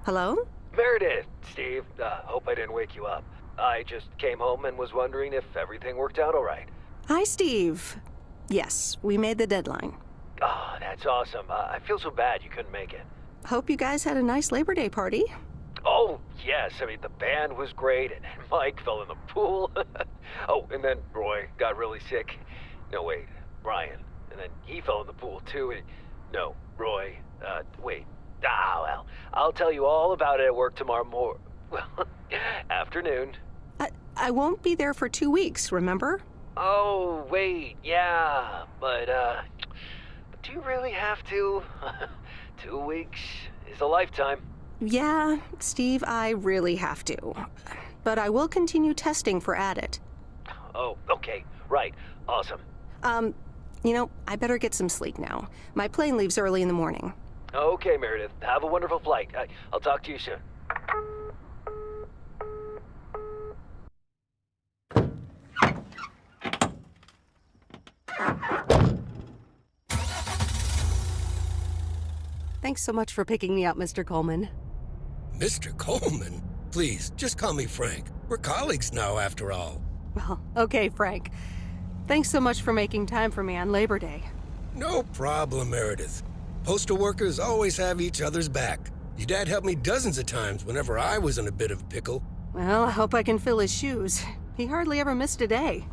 Hello? Meredith, Steve, hope I didn't wake you up. I just came home and was wondering if everything worked out all right. Hi, Steve. Yes, we made the deadline. Oh, that's awesome. I feel so bad you couldn't make it. Hope you guys had a nice Labor Day party. Oh, yes. I mean, the band was great, and Mike fell in the pool. Oh, and then Roy got really sick. No, wait, Brian. And then he fell in the pool, too. No, Roy. Wait. Well, I'll tell you all about it at work tomorrow well, afternoon. I won't be there for 2 weeks, remember? Oh, wait, yeah, but do you really have to? 2 weeks is a lifetime. Yeah, Steve, I really have to. But I will continue testing for Addit. Oh, okay, right, awesome. I better get some sleep now. My plane leaves early in the morning. Okay, Meredith, have a wonderful flight. I'll talk to you soon. Thanks so much for picking me up, Mr. Coleman. Mr. Coleman? Please, just call me Frank. We're colleagues now, after all. Well, okay, Frank. Thanks so much for making time for me on Labor Day. No problem, Meredith. Postal workers always have each other's back. Your dad helped me dozens of times whenever I was in a bit of a pickle. Well, I hope I can fill his shoes. He hardly ever missed a day.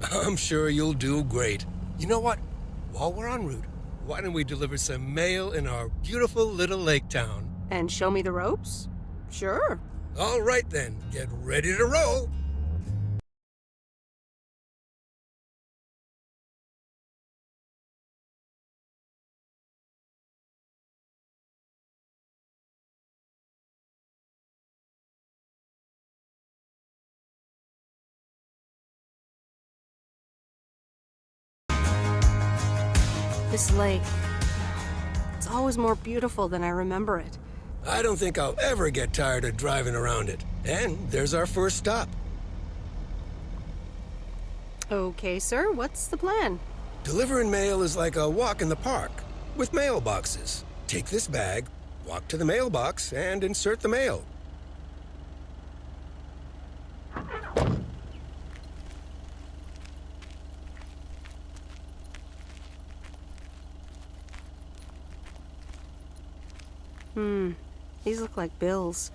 I'm sure you'll do great. You know what? While we're en route, why don't we deliver some mail in our beautiful little lake town? And show me the ropes? Sure. All right then, get ready to roll. This lake, it's always more beautiful than I remember it. I don't think I'll ever get tired of driving around it. And there's our first stop. Okay, sir, what's the plan? Delivering mail is like a walk in the park, with mailboxes. Take this bag, walk to the mailbox, and insert the mail. These look like bills.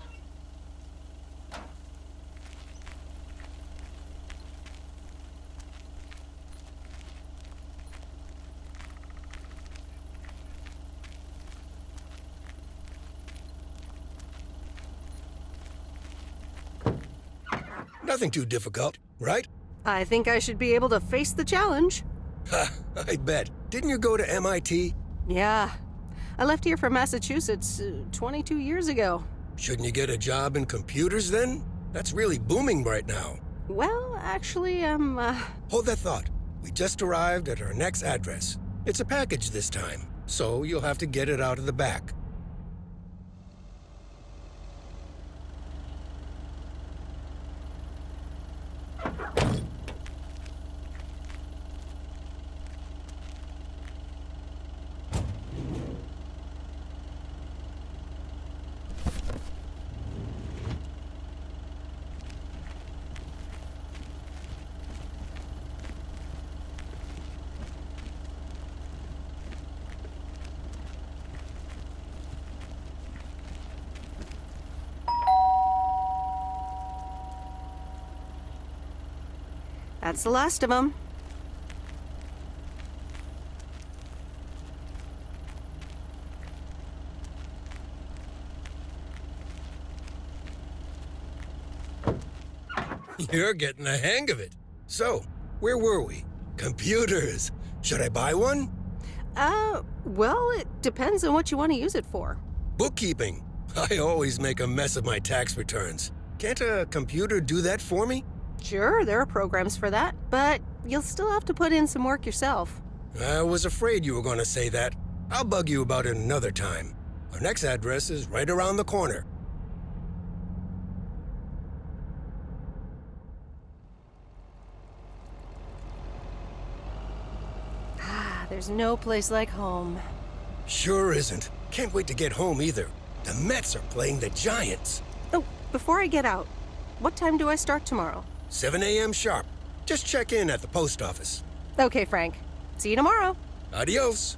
Nothing too difficult, right? I think I should be able to face the challenge. Ha, I bet. Didn't you go to MIT? Yeah. I left here from Massachusetts 22 years ago. Shouldn't you get a job in computers then? That's really booming right now. Well, actually, Hold that thought. We just arrived at our next address. It's a package this time, so you'll have to get it out of the back. That's the last of them. You're getting the hang of it. So, where were we? Computers. Should I buy one? Well, it depends on what you want to use it for. Bookkeeping. I always make a mess of my tax returns. Can't a computer do that for me? Sure, there are programs for that, but you'll still have to put in some work yourself. I was afraid you were going to say that. I'll bug you about it another time. Our next address is right around the corner. There's no place like home. Sure isn't. Can't wait to get home either. The Mets are playing the Giants. Oh, before I get out, what time do I start tomorrow? 7 a.m. sharp. Just check in at the post office. Okay, Frank. See you tomorrow. Adios.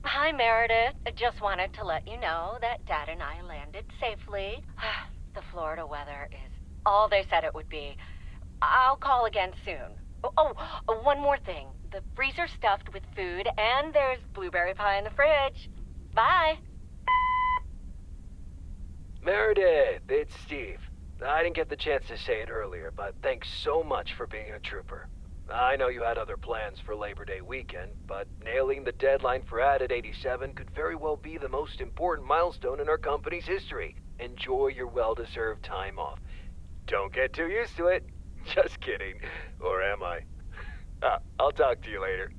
Hi, Meredith. I just wanted to let you know that Dad and I landed safely. The Florida weather is all they said it would be. I'll call again soon. One more thing. The freezer's stuffed with food, and there's blueberry pie in the fridge. Bye. Meredith, it's Steve. I didn't get the chance to say it earlier, but thanks so much for being a trooper. I know you had other plans for Labor Day weekend, but nailing the deadline for Added 87 could very well be the most important milestone in our company's history. Enjoy your well-deserved time off. Don't get too used to it. Just kidding. Or am I? I'll talk to you later.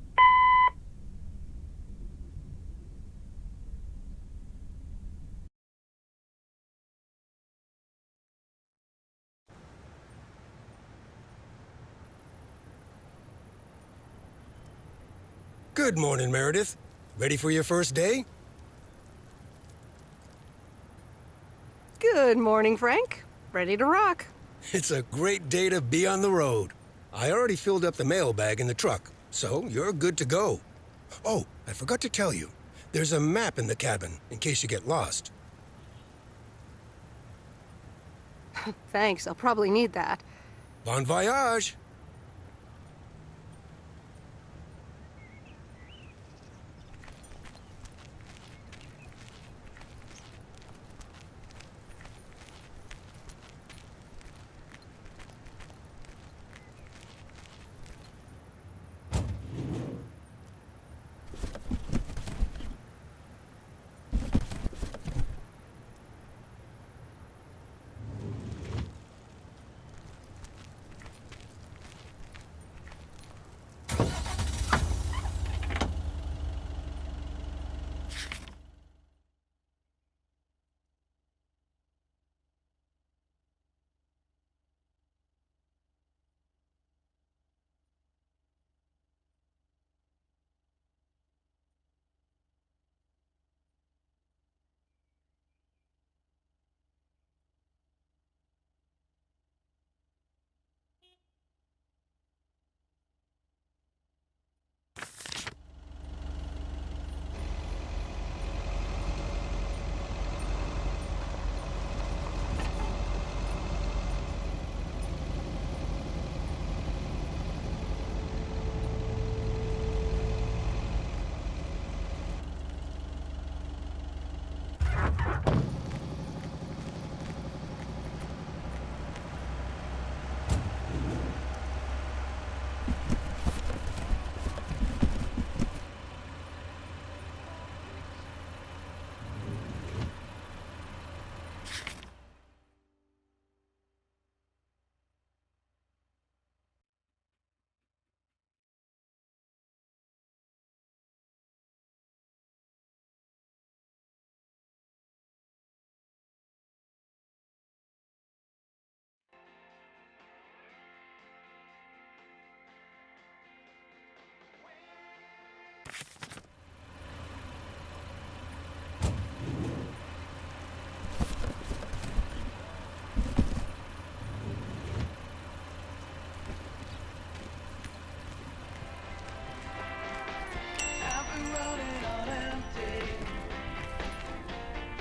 Good morning, Meredith. Ready for your first day? Good morning, Frank. Ready to rock. It's a great day to be on the road. I already filled up the mailbag in the truck, so you're good to go. Oh, I forgot to tell you. There's a map in the cabin, in case you get lost. Thanks, I'll probably need that. Bon voyage!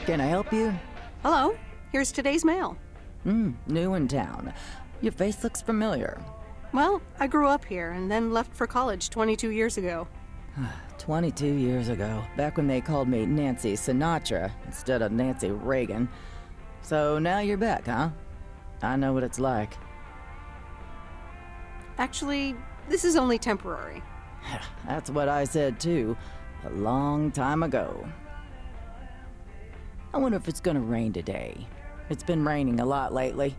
Can I help you? Hello, here's today's mail. New in town. Your face looks familiar. Well, I grew up here and then left for college 22 years ago. 22 years ago, back when they called me Nancy Sinatra instead of Nancy Reagan. So now you're back, huh? I know what it's like. Actually, this is only temporary. That's what I said too, a long time ago. I wonder if it's gonna rain today. It's been raining a lot lately.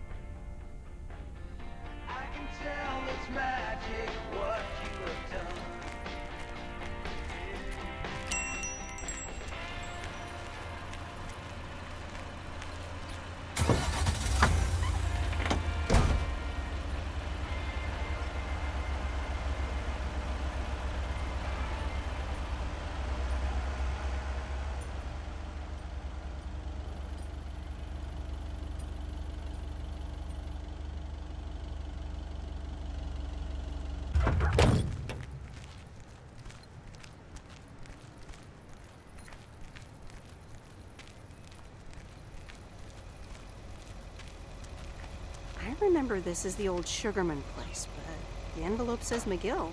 remember this as the old Sugarman place, but the envelope says McGill.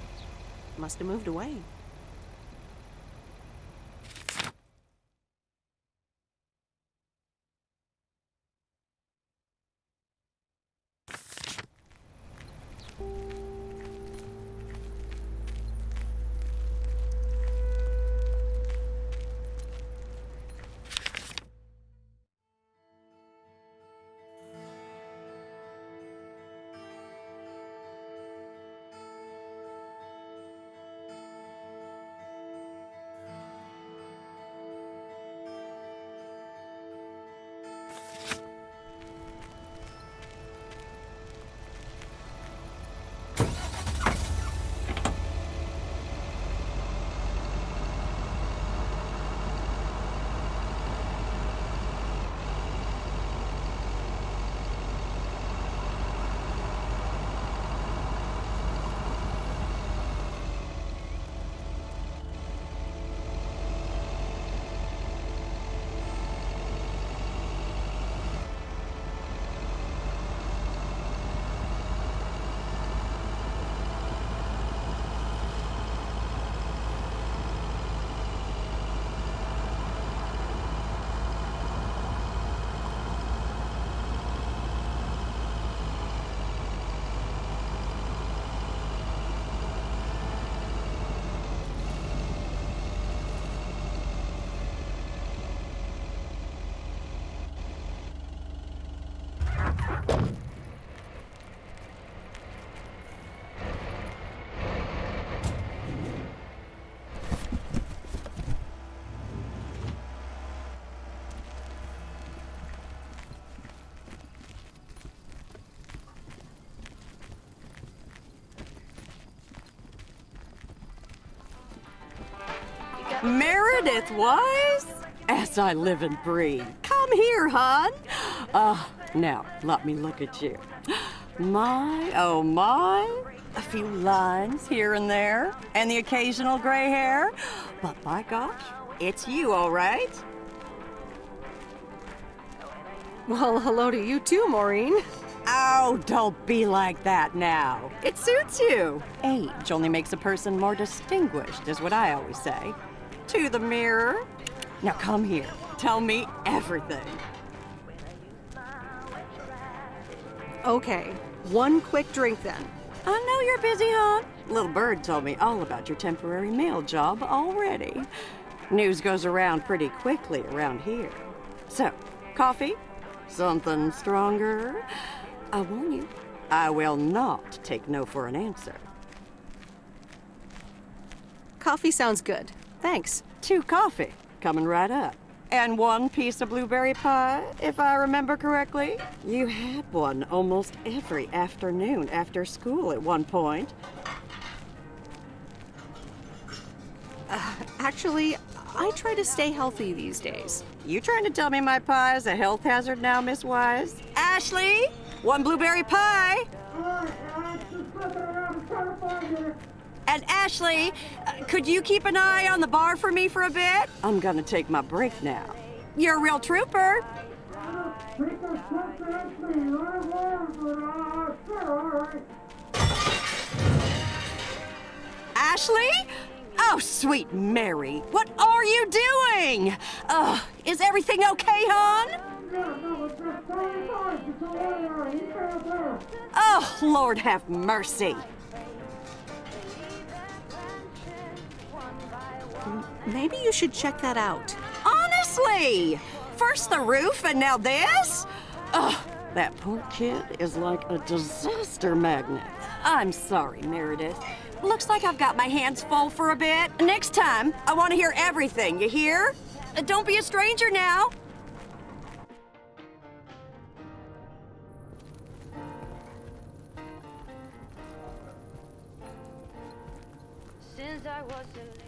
Must have moved away. Meredith Weiss? As I live and breathe. Come here, hon. Now, let me look at you. My, oh my. A few lines here and there, and the occasional gray hair. But by gosh, it's you, all right? Well, hello to you too, Maureen. Oh, don't be like that now. It suits you. Age only makes a person more distinguished, is what I always say. To the mirror. Now come here. Tell me everything. Okay, one quick drink then. I know you're busy, hon. Little Bird told me all about your temporary mail job already. News goes around pretty quickly around here. So, coffee? Something stronger? I warn you, I will not take no for an answer. Coffee sounds good. Thanks. 2 coffee, coming right up. And 1 piece of blueberry pie, if I remember correctly. You had one almost every afternoon after school at one point. Actually, I try to stay healthy these days. You trying to tell me my pie is a health hazard now, Miss Wise? Ashley, 1 blueberry pie. And Ashley, could you keep an eye on the bar for me for a bit? I'm gonna take my break now. You're a real trooper. Ashley? Oh, sweet Mary, what are you doing? Is everything okay, hon? Oh, Lord have mercy. Maybe you should check that out. Honestly, first the roof and now this? Ugh, that poor kid is like a disaster magnet. I'm sorry, Meredith. Looks like I've got my hands full for a bit. Next time, I want to hear everything, you hear? Don't be a stranger now. Since I was a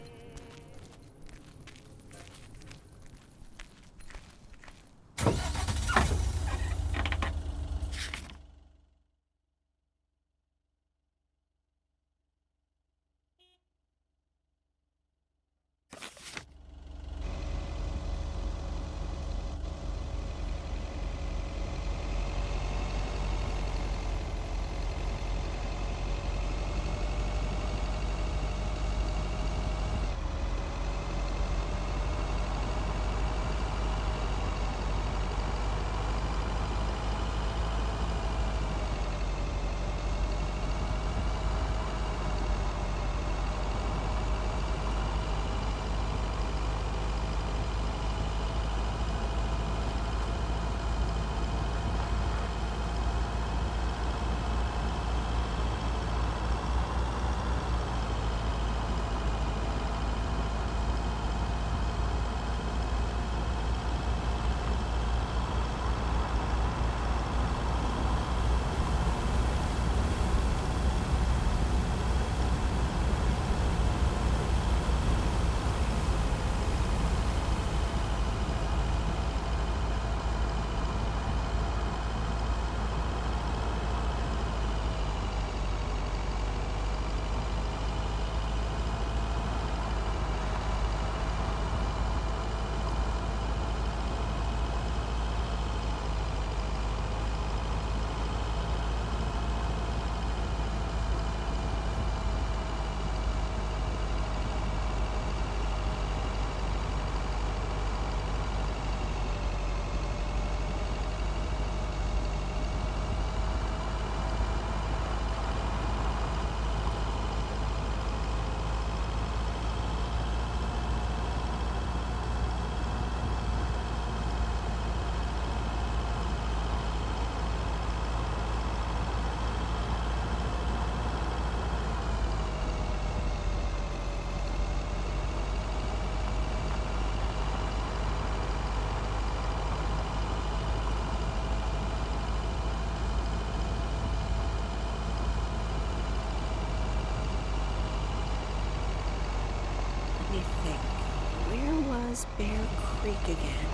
creek again.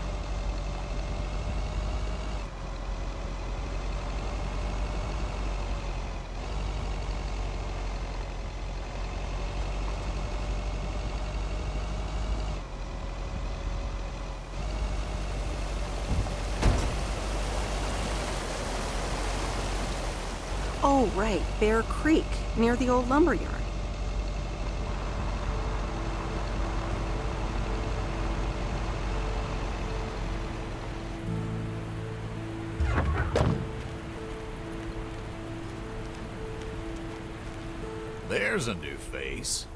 Oh, right, Bear Creek, near the old lumber yard. There's a new face.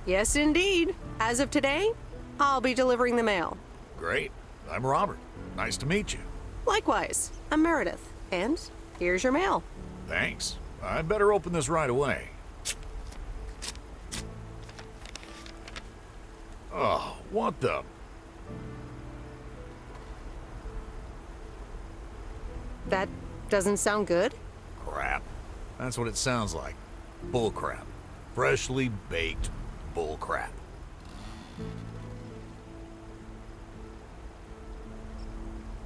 Yes, indeed. As of today, I'll be delivering the mail. Great. I'm Robert. Nice to meet you. Likewise, I'm Meredith, and here's your mail. Thanks. I'd better open this right away. Oh, what the... That doesn't sound good. crap. That's what it sounds like. Bull crap. Freshly baked bull crap.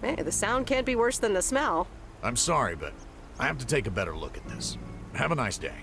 Hey, the sound can't be worse than the smell. I'm sorry, but I have to take a better look at this. Have a nice day.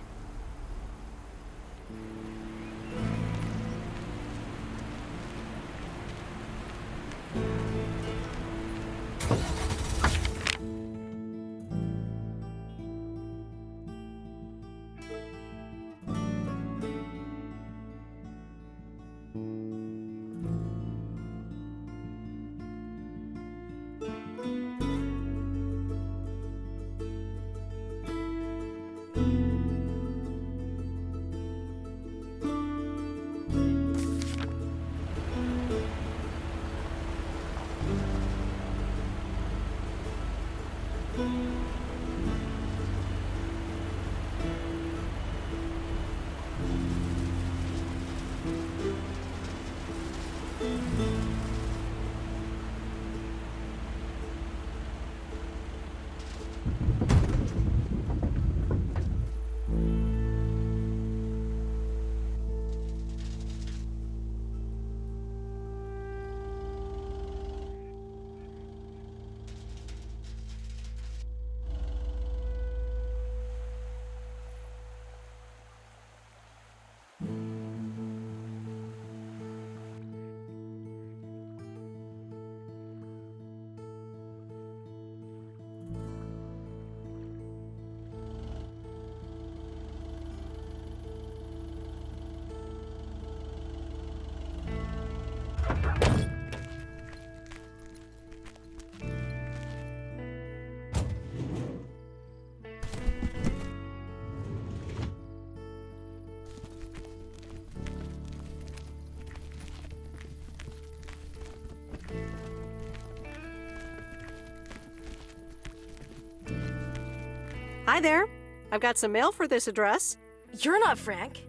Hi there. I've got some mail for this address. You're not Frank.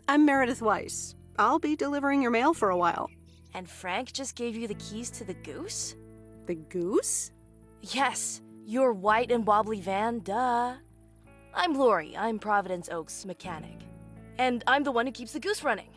I'm Meredith Weiss. I'll be delivering your mail for a while. And Frank just gave you the keys to the goose? The goose? Yes, your white and wobbly van, duh. I'm Lori. I'm Providence Oaks mechanic. And I'm the one who keeps the goose running.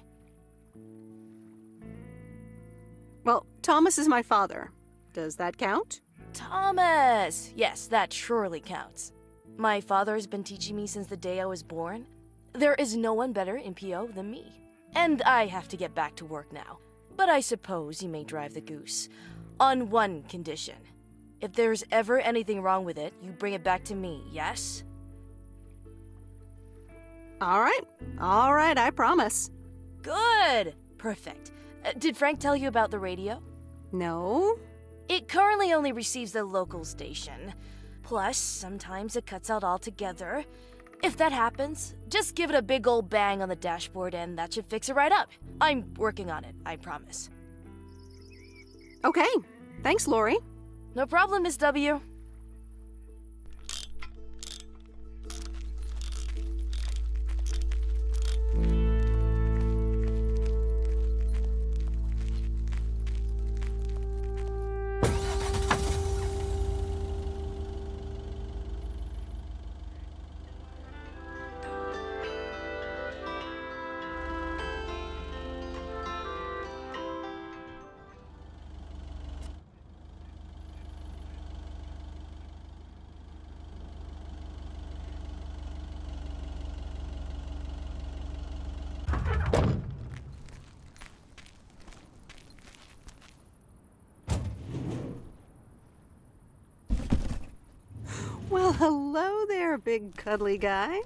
Well, Thomas is my father. Does that count? Thomas! Yes, that surely counts. My father has been teaching me since the day I was born. There is no one better in PO than me. And I have to get back to work now. But I suppose you may drive the goose. On one condition. If there's ever anything wrong with it, you bring it back to me, yes? All right, I promise. Good! Perfect. Did Frank tell you about the radio? No? It currently only receives the local station. Plus, sometimes it cuts out altogether. If that happens, just give it a big old bang on the dashboard and that should fix it right up. I'm working on it, I promise. Okay, thanks, Lori. No problem, Miss W. Hello there, big cuddly guy.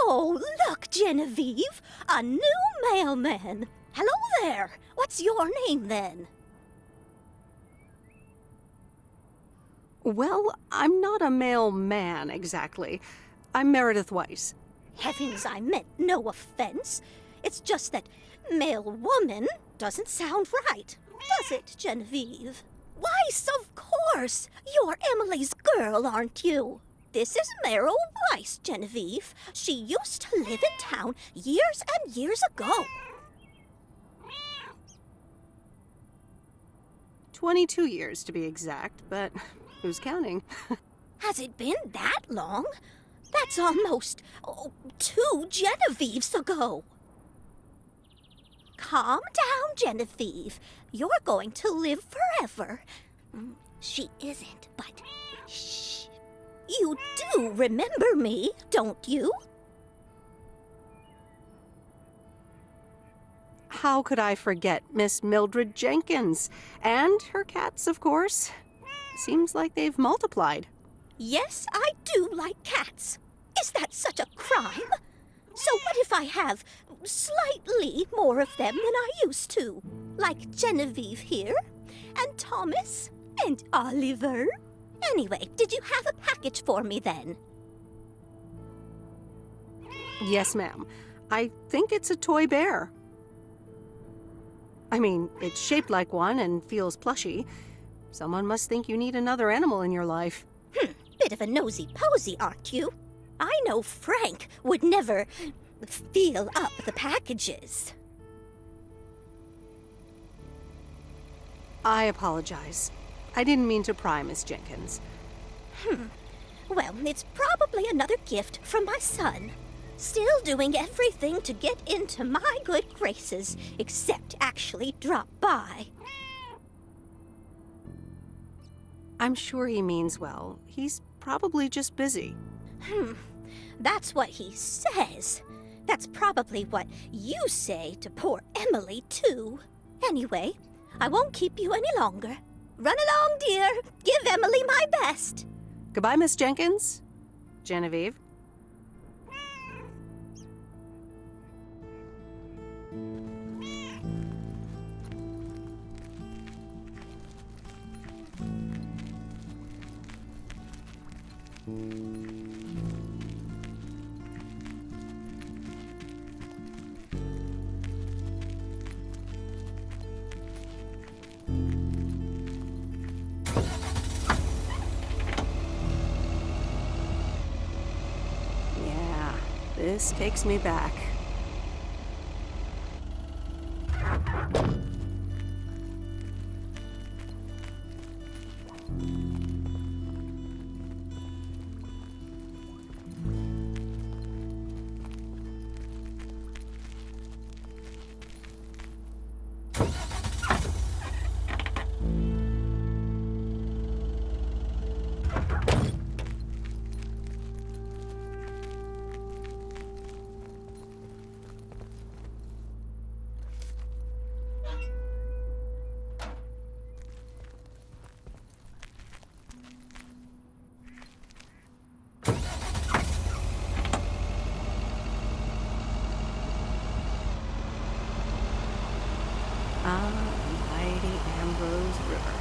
Oh, look, Genevieve! A new mailman! Hello there! What's your name, then? Well, I'm not a mailman exactly. I'm Meredith Weiss. Heavens, I meant no offense. It's just that mailwoman doesn't sound right, does it, Genevieve? Weiss, of course! You're Emily's girl, aren't you? This is Meryl Weiss, Genevieve. She used to live in town years and years ago. 22 years to be exact, but who's counting? Has it been that long? That's almost 2 Genevieves ago. Calm down, Genevieve. You're going to live forever. She isn't, but shh. You do remember me, don't you? How could I forget Miss Mildred Jenkins? And her cats, of course. Seems like they've multiplied. Yes, I do like cats. Is that such a crime? So what if I have slightly more of them than I used to? Like Genevieve here, and Thomas, and Oliver. Anyway, did you have a package for me then? Yes, ma'am. I think it's a toy bear. I mean, it's shaped like one and feels plushy. Someone must think you need another animal in your life. Bit of a nosy-posy, aren't you? I know Frank would never feel up the packages. I apologize. I didn't mean to pry, Miss Jenkins. Well, it's probably another gift from my son. Still doing everything to get into my good graces, except actually drop by. I'm sure he means well. He's probably just busy. That's what he says. That's probably what you say to poor Emily, too. Anyway, I won't keep you any longer. Run along, dear. Give Emily my best. Goodbye, Miss Jenkins. Genevieve. Yeah, this takes me back. Mighty Ambrose River.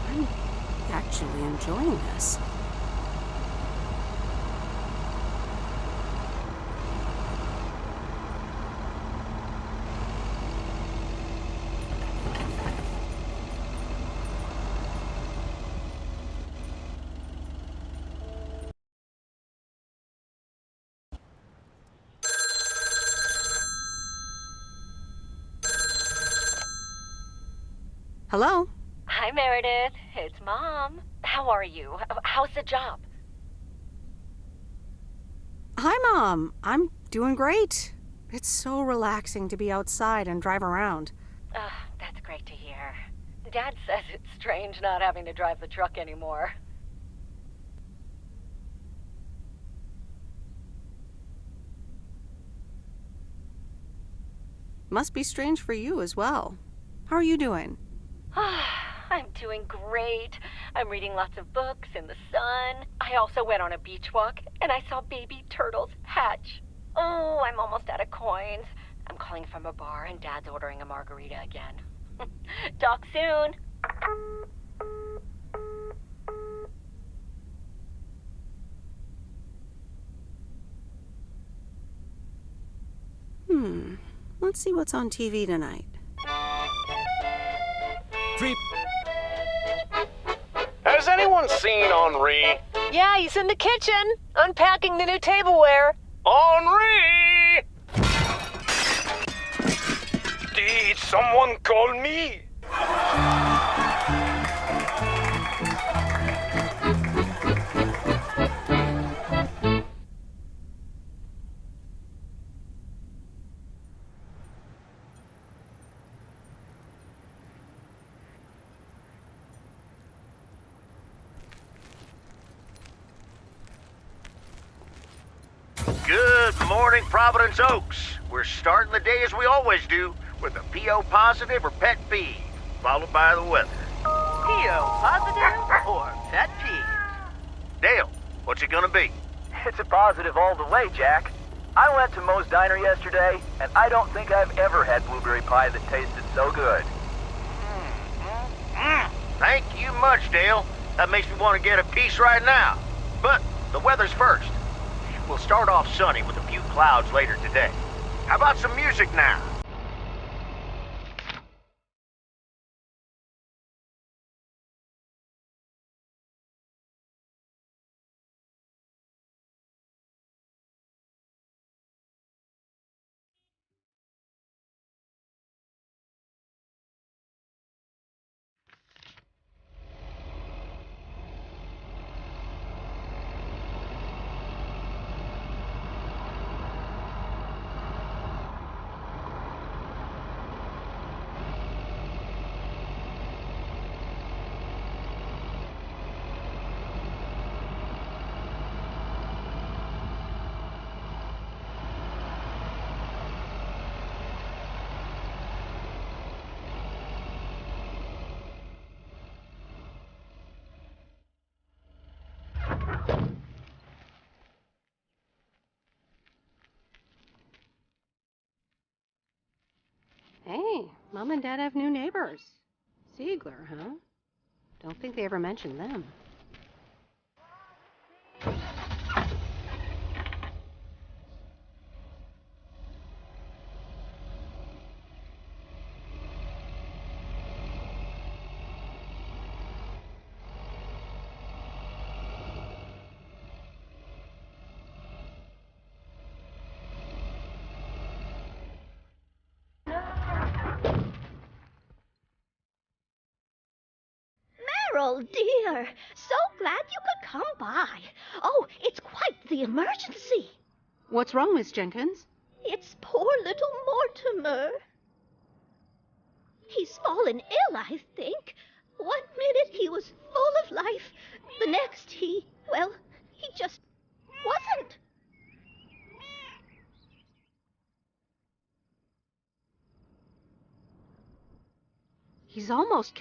I'm actually enjoying this. Hello? Hi, Meredith. It's Mom. How are you? How's the job? Hi, Mom. I'm doing great. It's so relaxing to be outside and drive around. That's great to hear. Dad says it's strange not having to drive the truck anymore. Must be strange for you as well. How are you doing? I'm doing great. I'm reading lots of books in the sun. I also went on a beach walk, and I saw baby turtles hatch. Oh, I'm almost out of coins. I'm calling from a bar, and Dad's ordering a margarita again. Talk soon. Let's see what's on TV tonight. Has anyone seen Henri? Yeah, he's in the kitchen, unpacking the new tableware. Henri! Did someone call me? Good morning, Providence Oaks. We're starting the day as we always do, with a PO positive or pet peeve, followed by the weather. PO positive or pet peeve? Dale, what's it gonna be? It's a positive all the way, Jack. I went to Moe's Diner yesterday, and I don't think I've ever had blueberry pie that tasted so good. Thank you much, Dale. That makes me want to get a piece right now. But the weather's first. We'll start off sunny with a few clouds later today. How about some music now? Hey, Mom and Dad have new neighbors. Ziegler, huh? Don't think they ever mentioned them. Meryl, dear, so glad you could come by. Oh, it's quite the emergency. What's wrong, Miss Jenkins? It's poor little Mortimer. He's fallen ill, I think. One minute he was full of life. The next he just wasn't. He's almost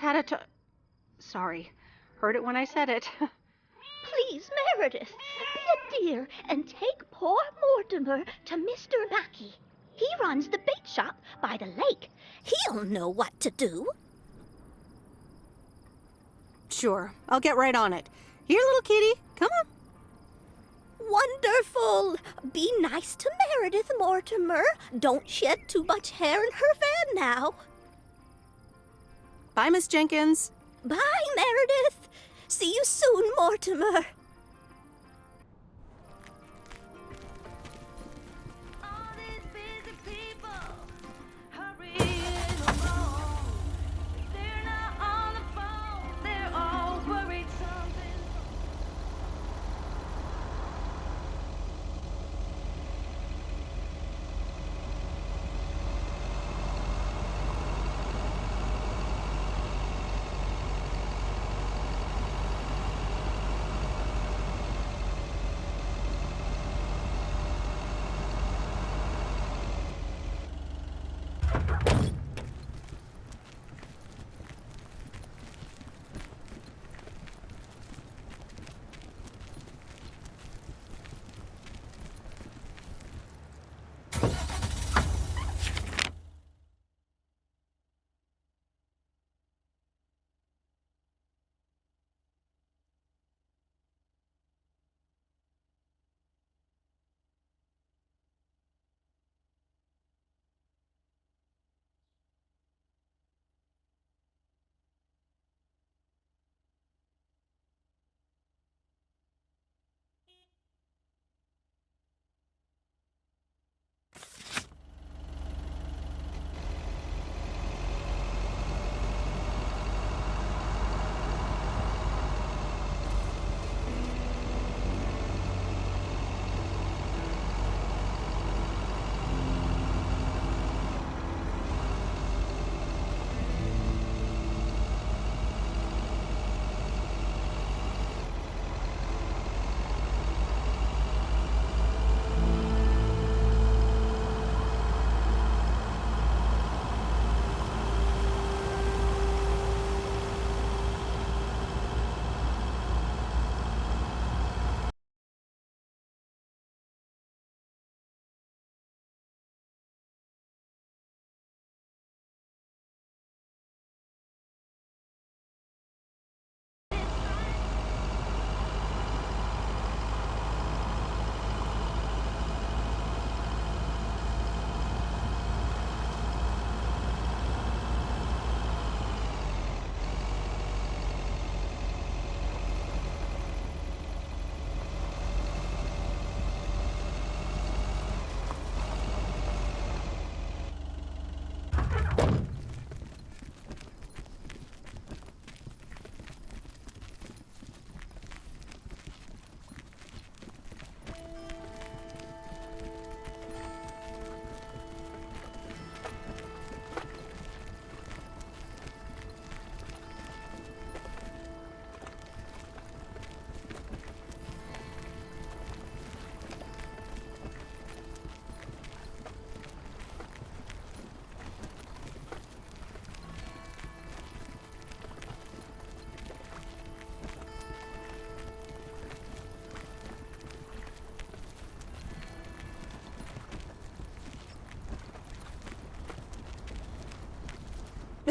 Sorry. Heard it when I said it. Please, Meredith, be a dear and take poor Mortimer to Mr. Mackey. He runs the bait shop by the lake. He'll know what to do. Sure, I'll get right on it. Here, little kitty, come on. Wonderful. Be nice to Meredith, Mortimer. Don't shed too much hair in her van now. Bye, Miss Jenkins. Bye, Meredith. See you soon, Mortimer.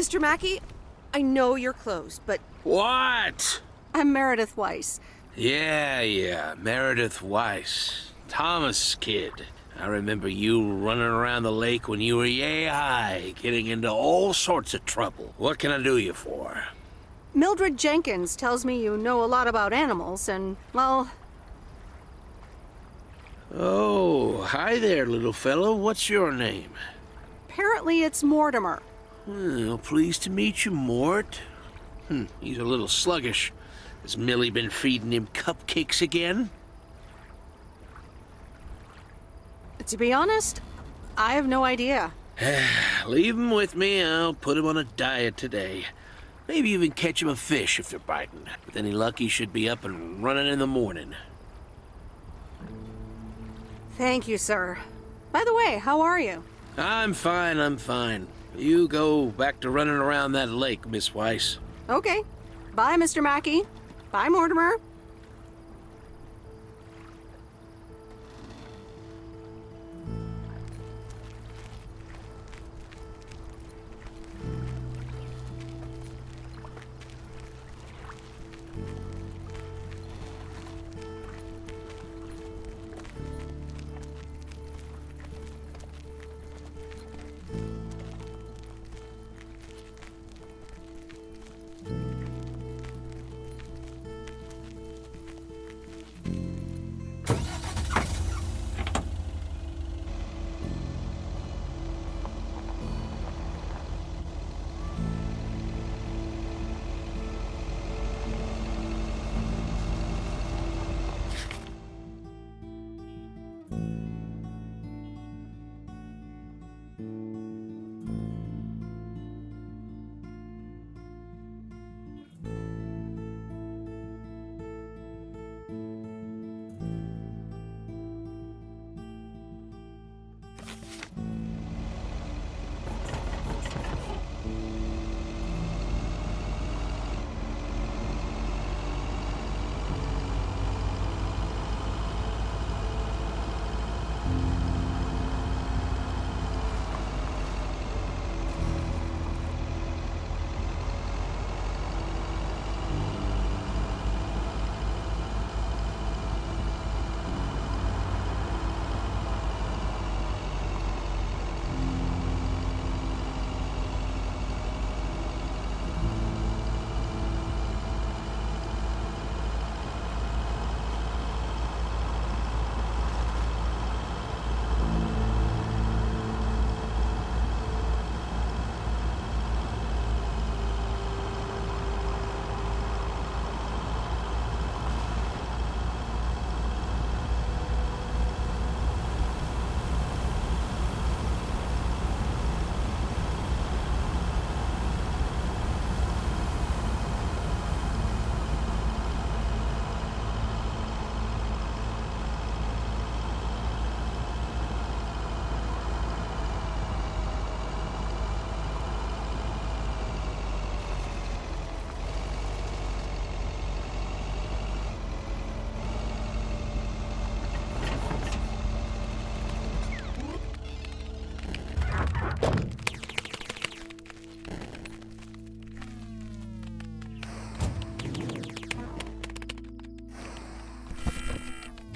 Mr. Mackey, I know you're closed, but What? I'm Meredith Weiss. Yeah, Meredith Weiss. Thomas' kid. I remember you running around the lake when you were yay high, getting into all sorts of trouble. What can I do you for? Mildred Jenkins tells me you know a lot about animals, and, well... Oh, hi there, little fellow. What's your name? Apparently it's Mortimer. Well, pleased to meet you, Mort. He's a little sluggish. Has Millie been feeding him cupcakes again? To be honest, I have no idea. Leave him with me. I'll put him on a diet today. Maybe even catch him a fish if they're biting. With any luck, he should be up and running in the morning. Thank you, sir. By the way, how are you? I'm fine. You go back to running around that lake, Miss Weiss. Okay. Bye, Mr. Mackey. Bye, Mortimer.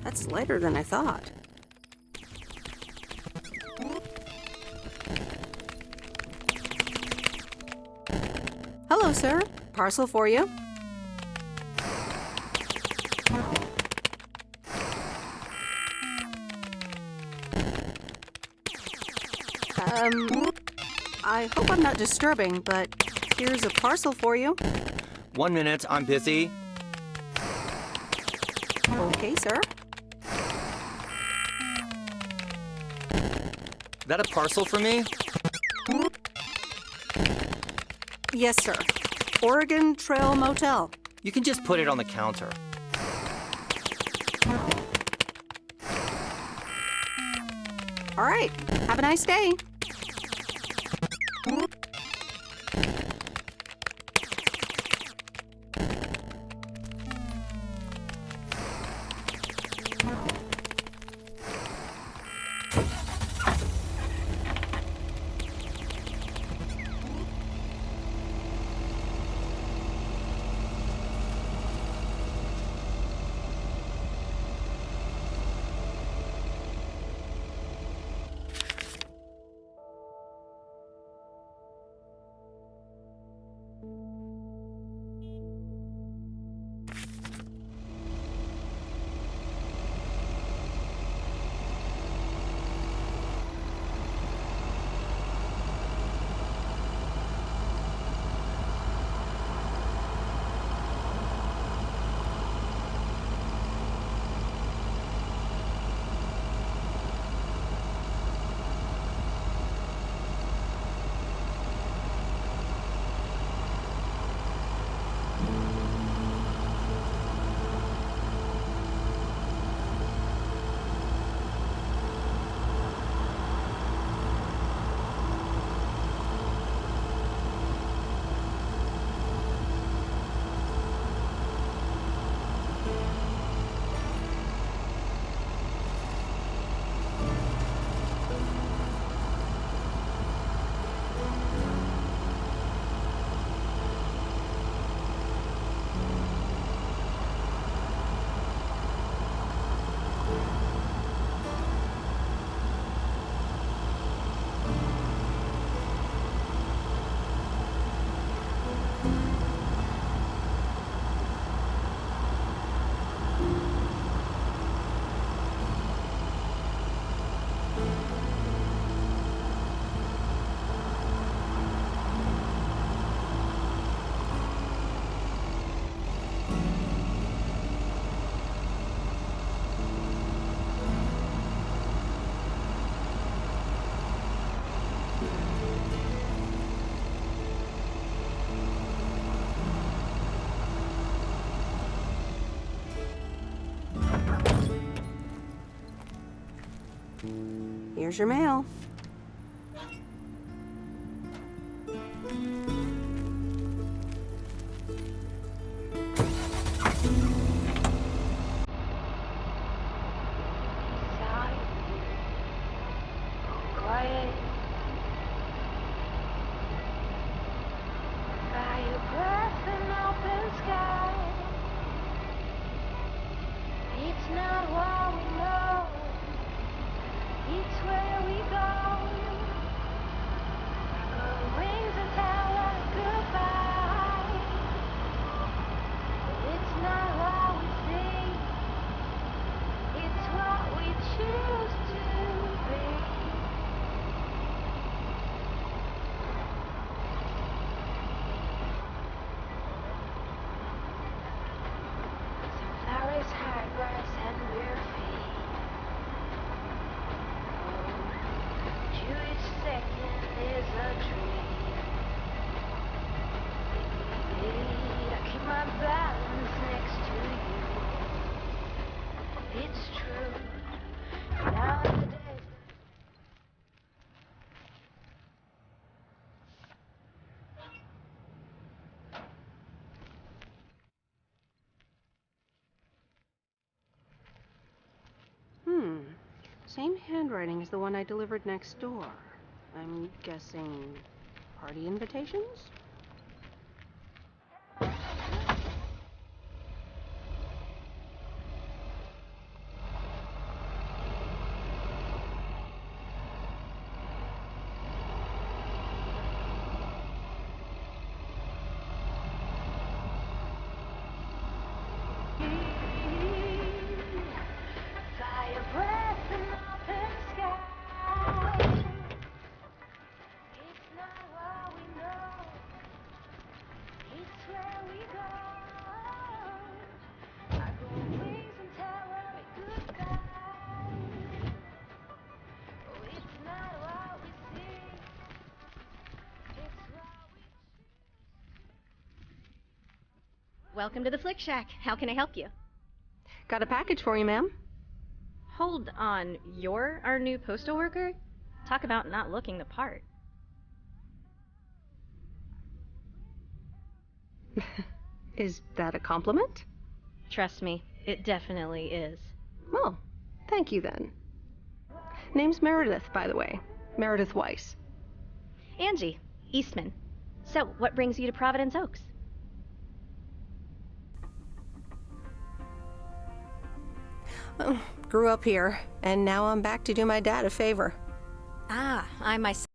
That's lighter than I thought. Hello, sir. Parcel for you. I hope I'm not disturbing, but here's a parcel for you. 1 minute, I'm busy. Okay, sir. That a parcel for me? Yes, sir. Oregon Trail Motel. You can just put it on the counter. All right. Have a nice day. Here's your mail. Quiet. By your breath and open sky. It's not what we know. It's where we go. Wings and tell us goodbye. It's not what we see. It's what we choose to be. Flowers hide us and we're free. Each second is a dream. I keep my balance next to you. It's true. Nowadays. Same handwriting as the one I delivered next door. I'm guessing party invitations? Fire breath and open sky. It's not what we know. It's where we go. I go wings and tell her goodbye. Oh, it's not what we see. It's what we Welcome to the Flick Shack. How can I help you? Got a package for you, ma'am. Hold on, you're our new postal worker? Talk about not looking the part. Is that a compliment? Trust me, it definitely is. Well, thank you then. Name's Meredith, by the way. Meredith Weiss. Angie, Eastman. So, what brings you to Providence Oaks? Grew up here, and now I'm back to do my dad a favor. Ah, I myself.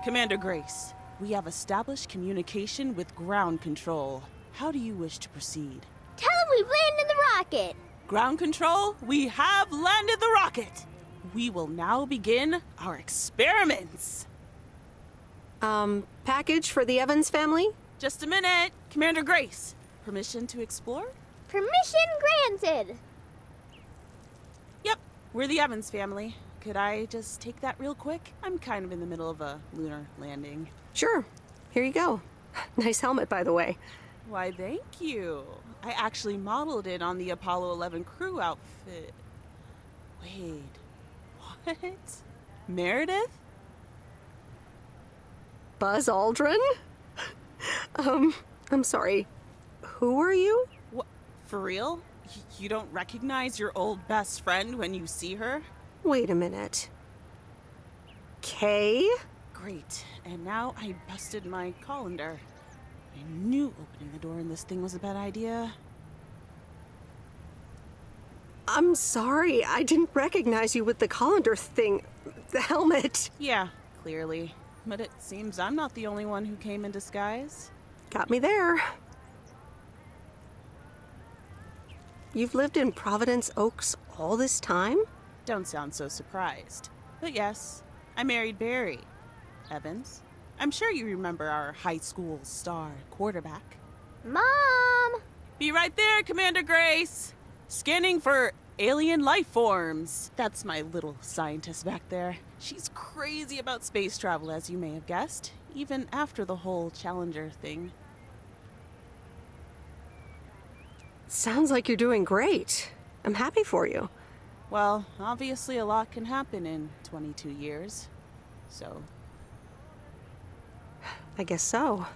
Commander Grace, we have established communication with ground control. How do you wish to proceed? Tell him we've landed the rocket! Ground control, we have landed the rocket! We will now begin our experiments. Package for the Evans family? Just a minute. Commander Grace, permission to explore? Permission granted! Yep, we're the Evans family. Could I just take that real quick? I'm kind of in the middle of a lunar landing. Sure. Here you go. Nice helmet, by the way. Why, thank you. I actually modeled it on the Apollo 11 crew outfit. Wait, what? Meredith? Buzz Aldrin? I'm sorry. Who are you? What? For real? You don't recognize your old best friend when you see her? Wait a minute. Kay? Great. And now I busted my colander. I knew opening the door in this thing was a bad idea. I'm sorry. I didn't recognize you with the colander thing. The helmet. Yeah, clearly. But it seems I'm not the only one who came in disguise. Got me there. You've lived in Providence Oaks all this time? Don't sound so surprised. But yes, I married Barry. Evans. I'm sure you remember our high school star quarterback. Mom! Be right there, Commander Grace! Scanning for alien life forms. That's my little scientist back there. She's crazy about space travel, as you may have guessed, even after the whole Challenger thing. Sounds like you're doing great. I'm happy for you. Well, obviously a lot can happen in 22 years. So... I guess so.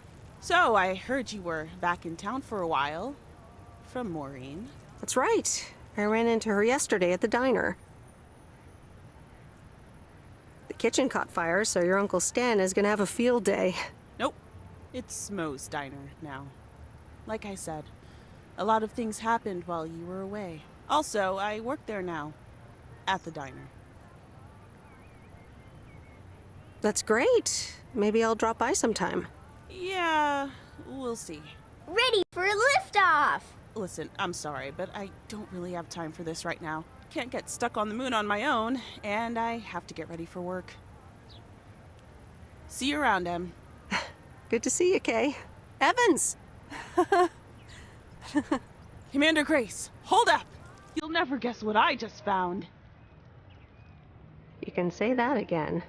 So, I heard you were back in town for a while. From Maureen. That's right. I ran into her yesterday at the diner. The kitchen caught fire, so your Uncle Stan is gonna have a field day. Nope. It's Mo's diner now. Like I said, a lot of things happened while you were away. Also, I work there now. At the diner. That's great. Maybe I'll drop by sometime. Yeah, we'll see. Ready for a liftoff! Listen, I'm sorry, but I don't really have time for this right now. Can't get stuck on the moon on my own, and I have to get ready for work. See you around, Em. Good to see you, Kay. Evans! Commander Grace, hold up! You'll never guess what I just found. You can say that again.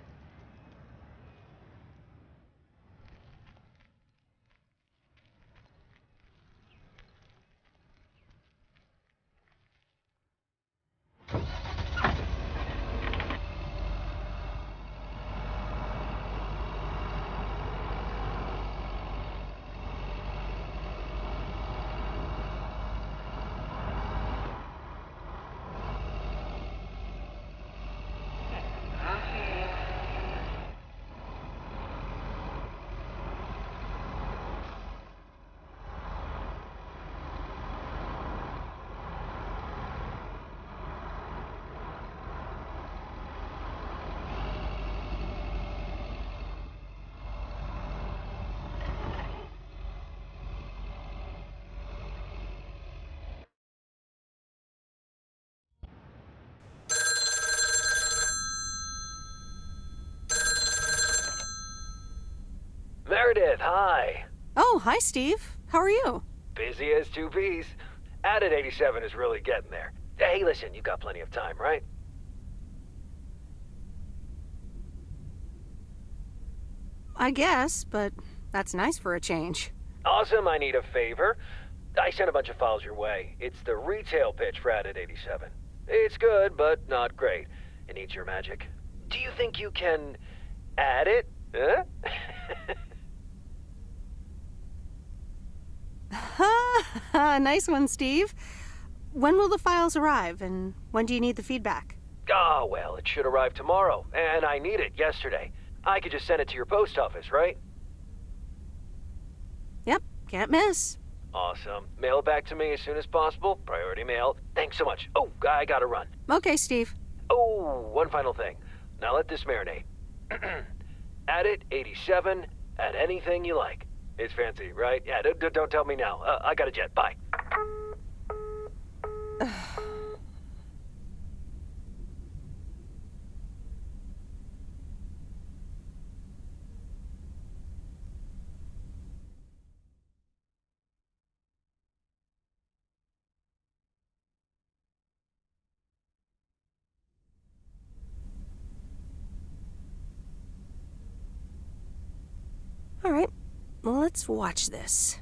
Meredith, hi. Oh, hi, Steve. How are you? Busy as two peas. Added 87 is really getting there. Hey, listen, you got plenty of time, right? I guess, but that's nice for a change. Awesome, I need a favor. I sent a bunch of files your way. It's the retail pitch for Added 87. It's good, but not great. It needs your magic. Do you think you can add it? Huh? Nice one, Steve. When will the files arrive, and when do you need the feedback? Oh, well, it should arrive tomorrow, and I need it yesterday. I could just send it to your post office, right? Yep, can't miss. Awesome. Mail it back to me as soon as possible. Priority mail. Thanks so much. Oh, I gotta run. Okay, Steve. Oh, one final thing. Now let this marinate. Add it 87, add anything you like. It's fancy, right? Yeah, don't tell me now. I got a jet. Bye. All right, let's watch this.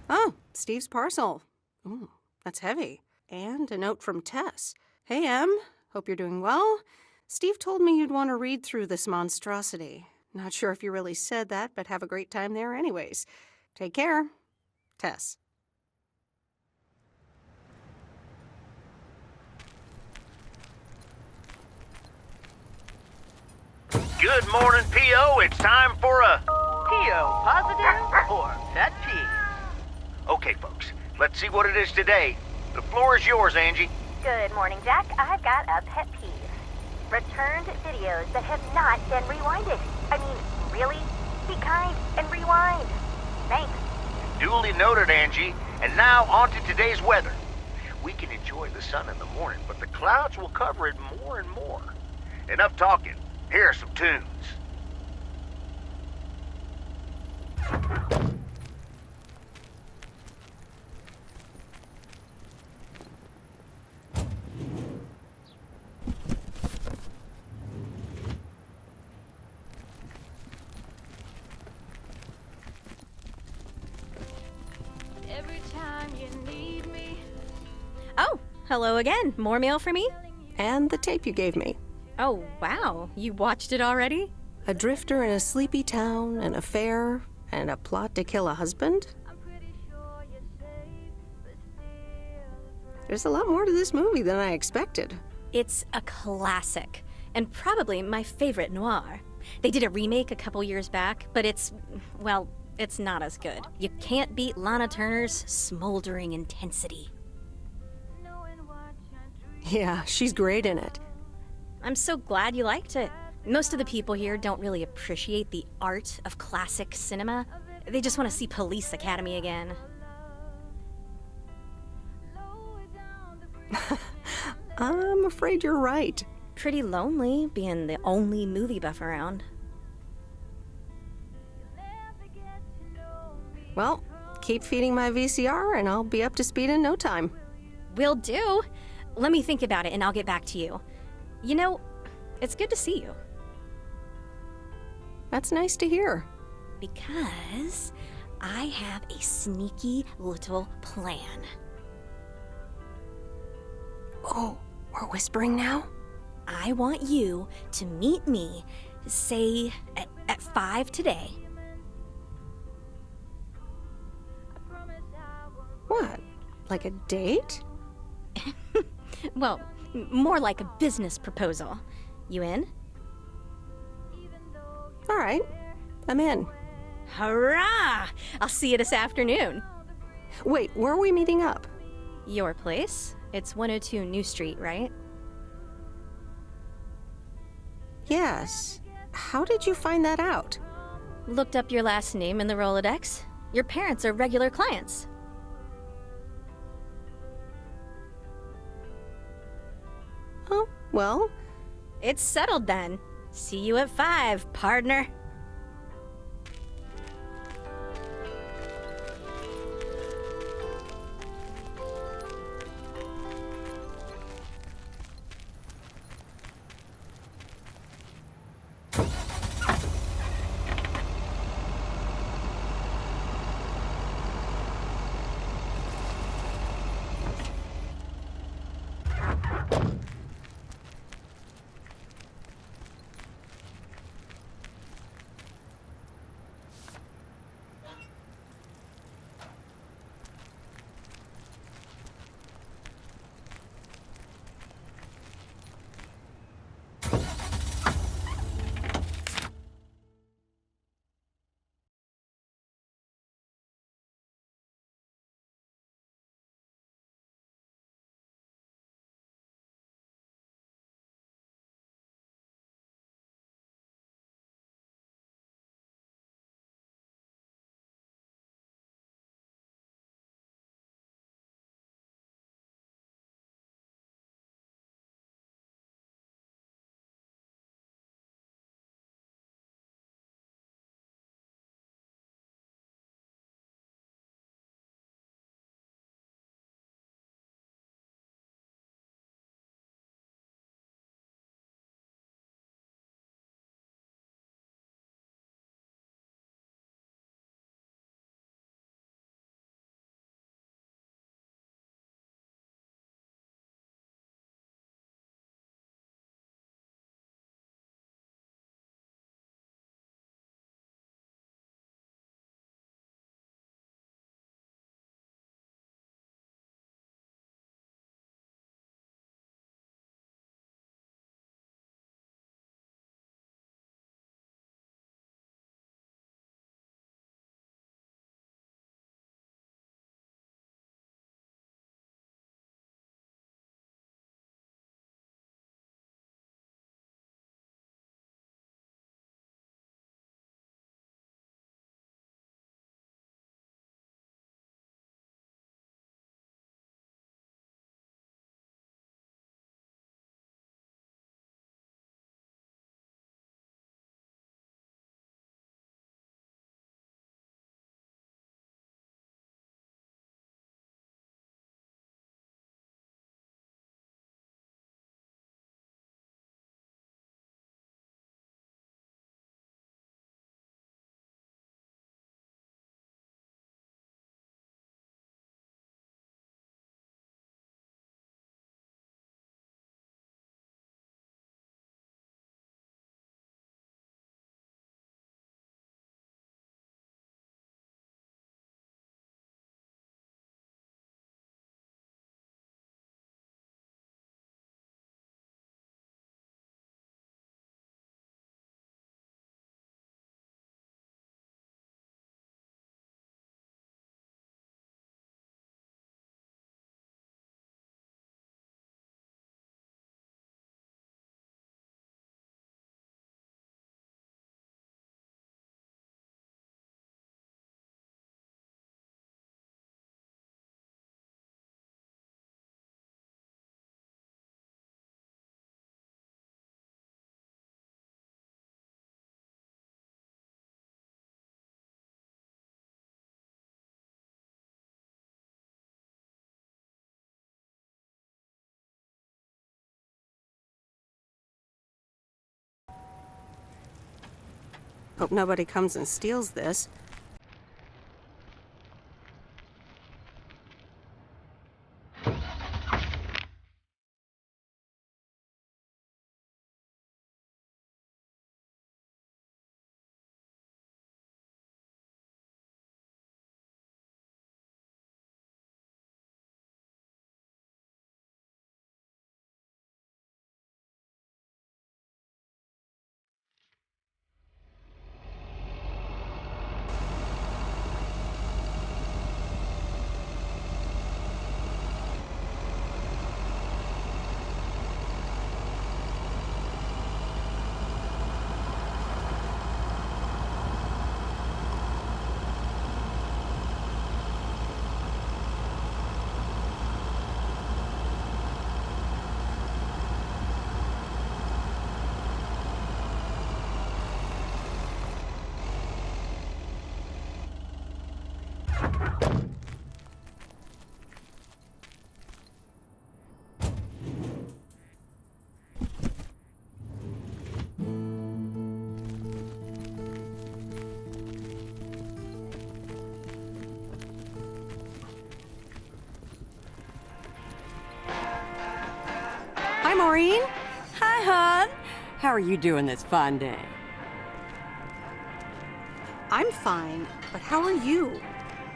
Oh, Steve's parcel. Ooh, that's heavy. And a note from Tess. Hey, Em. Hope you're doing well. Steve told me you'd want to read through this monstrosity. Not sure if you really said that, but have a great time there anyways. Take care. Tess. Good morning, P.O. It's time for a... P.O. positive or pet peeve? Okay, folks, let's see what it is today. The floor is yours, Angie. Good morning, Jack. I've got a pet peeve. Returned videos that have not been rewinded. I mean, really? Be kind and rewind. Thanks. Duly noted, Angie. And now on to today's weather. We can enjoy the sun in the morning, but the clouds will cover it more and more. Enough talking. Here are some tunes. Every time you need me. Oh, hello again. More mail for me? And the tape you gave me. Oh, wow. You watched it already? A drifter in a sleepy town, an affair, and a plot to kill a husband? There's a lot more to this movie than I expected. It's a classic, and probably my favorite noir. They did a remake a couple years back, but it's not as good. You can't beat Lana Turner's smoldering intensity. Yeah, she's great in it. I'm so glad you liked it. Most of the people here don't really appreciate the art of classic cinema. They just want to see Police Academy again. I'm afraid you're right. Pretty lonely being the only movie buff around. Well, keep feeding my VCR and I'll be up to speed in no time. Will do. Let me think about it and I'll get back to you. You know, it's good to see you. That's nice to hear. Because I have a sneaky little plan. Oh, we're whispering now? I want you to meet me, say, at 5 today. What? Like a date? Well, more like a business proposal. You in? All right, I'm in. Hurrah! I'll see you this afternoon. Wait, where are we meeting up? Your place? It's 102 New Street, right? Yes. How did you find that out? Looked up your last name in the Rolodex. Your parents are regular clients. Oh, well. It's settled then. See you at 5, partner. Hope nobody comes and steals this. Hi, Maureen. Hi, hon. How are you doing this fine day? I'm fine, but how are you?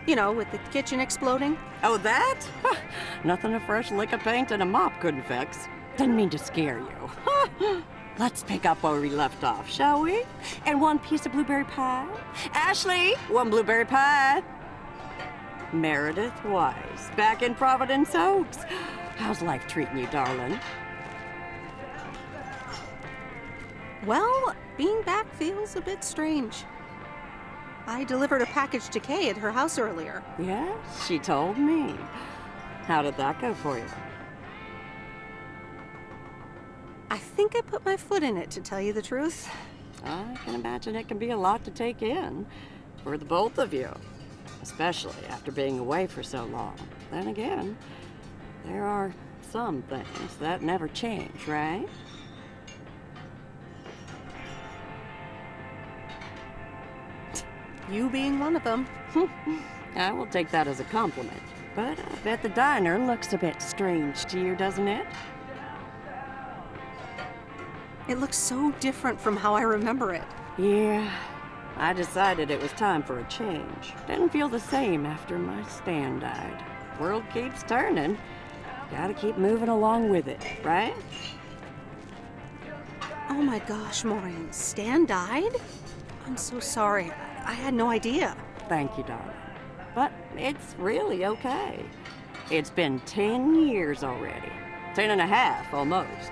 You know, with the kitchen exploding. Oh, that? Nothing a fresh lick of paint and a mop couldn't fix. Didn't mean to scare you. Let's pick up where we left off, shall we? And one piece of blueberry pie. Ashley, one blueberry pie. Meredith Weiss, back in Providence Oaks. How's life treating you, darling? Well, being back feels a bit strange. I delivered a package to Kay at her house earlier. Yes, she told me. How did that go for you? I think I put my foot in it, to tell you the truth. I can imagine it can be a lot to take in for the both of you, especially after being away for so long. Then again, there are some things that never change, right? You being one of them. I will take that as a compliment. But I bet the diner looks a bit strange to you, doesn't it? It looks so different from how I remember it. Yeah, I decided it was time for a change. Didn't feel the same after my Stan died. World keeps turning. Gotta keep moving along with it, right? Oh my gosh, Maureen, Stan died? I'm so sorry. I had no idea. Thank you, darling. But it's really okay. It's been 10 years already. 10 and a half, almost.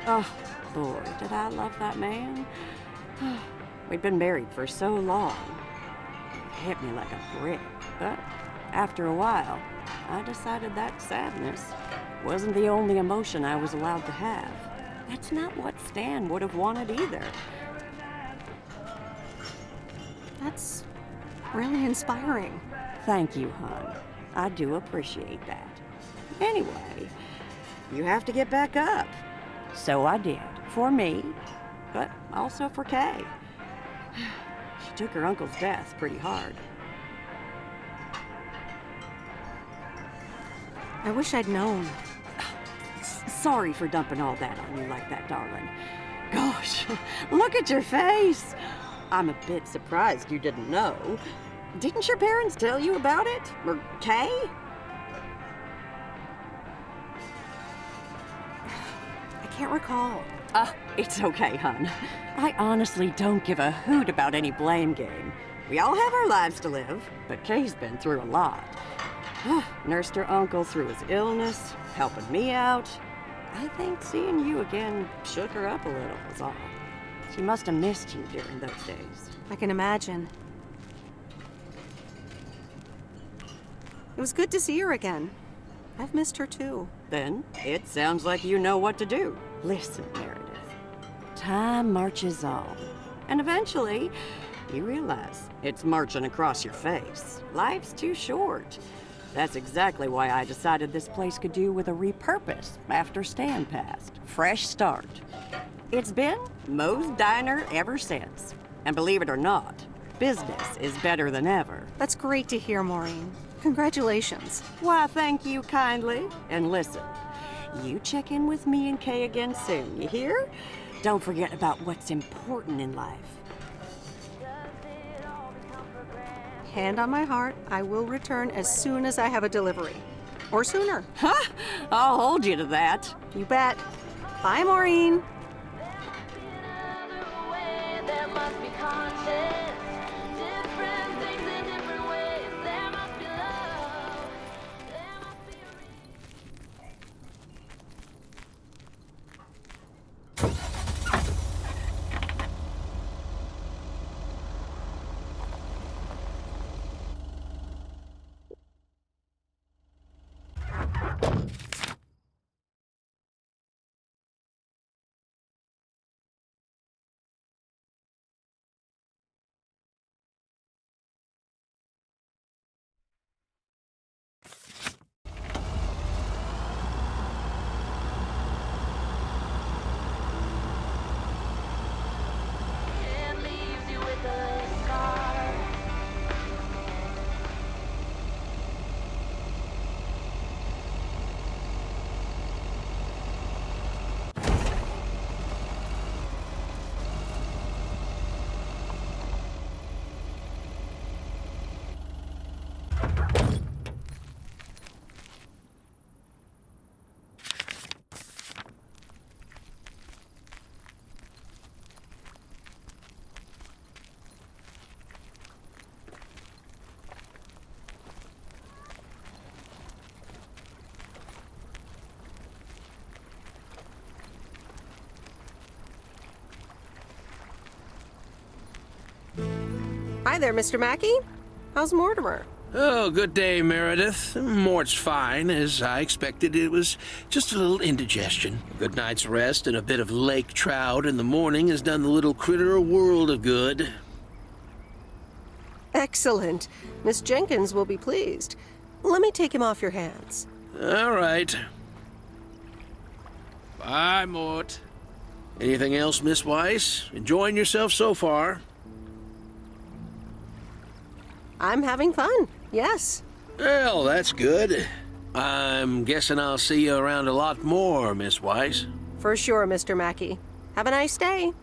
Oh, boy, did I love that man. We'd been married for so long. It hit me like a brick. But after a while, I decided that sadness wasn't the only emotion I was allowed to have. That's not what Stan would have wanted either. That's really inspiring. Thank you, hon. I do appreciate that. Anyway, you have to get back up. So I did, for me, but also for Kay. She took her uncle's death pretty hard. I wish I'd known. Sorry for dumping all that on you like that, darling. Gosh, look at your face. I'm a bit surprised you didn't know. Didn't your parents tell you about it? Or Kay? I can't recall. It's okay, hon. I honestly don't give a hoot about any blame game. We all have our lives to live, but Kay's been through a lot. Nursed her uncle through his illness, helping me out. I think seeing you again shook her up a little, is all. She must have missed you during those days. I can imagine. It was good to see her again. I've missed her too. Then it sounds like you know what to do. Listen, Meredith. Time marches on. And eventually, you realize it's marching across your face. Life's too short. That's exactly why I decided this place could do with a repurpose after Stan passed. Fresh start. It's been Moe's Diner ever since. And believe it or not, business is better than ever. That's great to hear, Maureen. Congratulations. Why, thank you kindly. And listen, you check in with me and Kay again soon, you hear? Don't forget about what's important in life. Hand on my heart, I will return as soon as I have a delivery. Or sooner. Huh? I'll hold you to that. You bet. Bye, Maureen. Hi there, Mr. Mackey. How's Mortimer? Oh, good day, Meredith. Mort's fine. As I expected, it was just a little indigestion. A good night's rest and a bit of lake trout in the morning has done the little critter a world of good. Excellent. Miss Jenkins will be pleased. Let me take him off your hands. All right. Bye, Mort. Anything else, Miss Weiss? Enjoying yourself so far? I'm having fun, yes. Well, that's good. I'm guessing I'll see you around a lot more, Miss Weiss. For sure, Mr. Mackey. Have a nice day.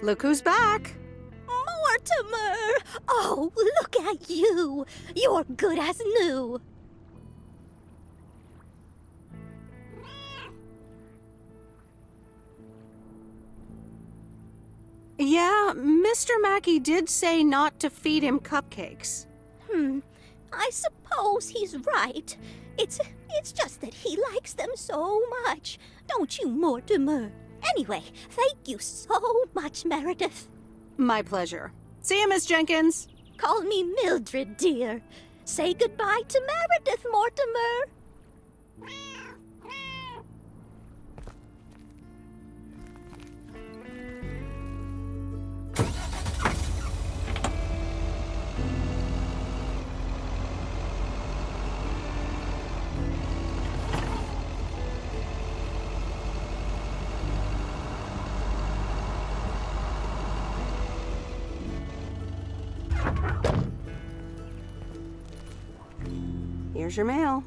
Look who's back. Mortimer! Oh, look at you. You're good as new. Yeah, Mr. Mackey did say not to feed him cupcakes. I suppose he's right. It's just that he likes them so much. Don't you, Mortimer? Anyway, thank you so much, Meredith. My pleasure. See you, Miss Jenkins. Call me Mildred, dear. Say goodbye to Meredith, Mortimer. Here's your mail.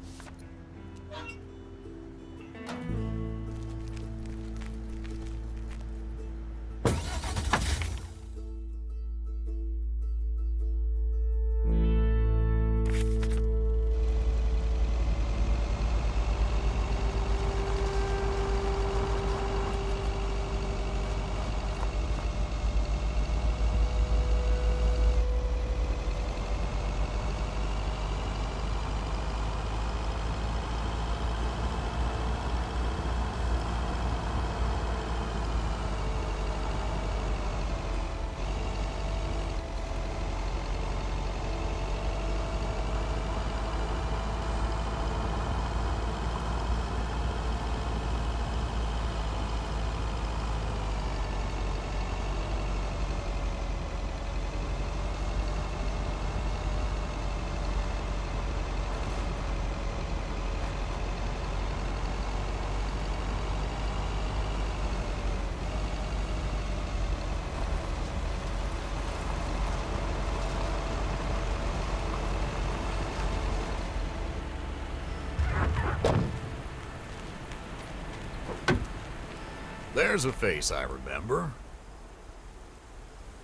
There's a face I remember.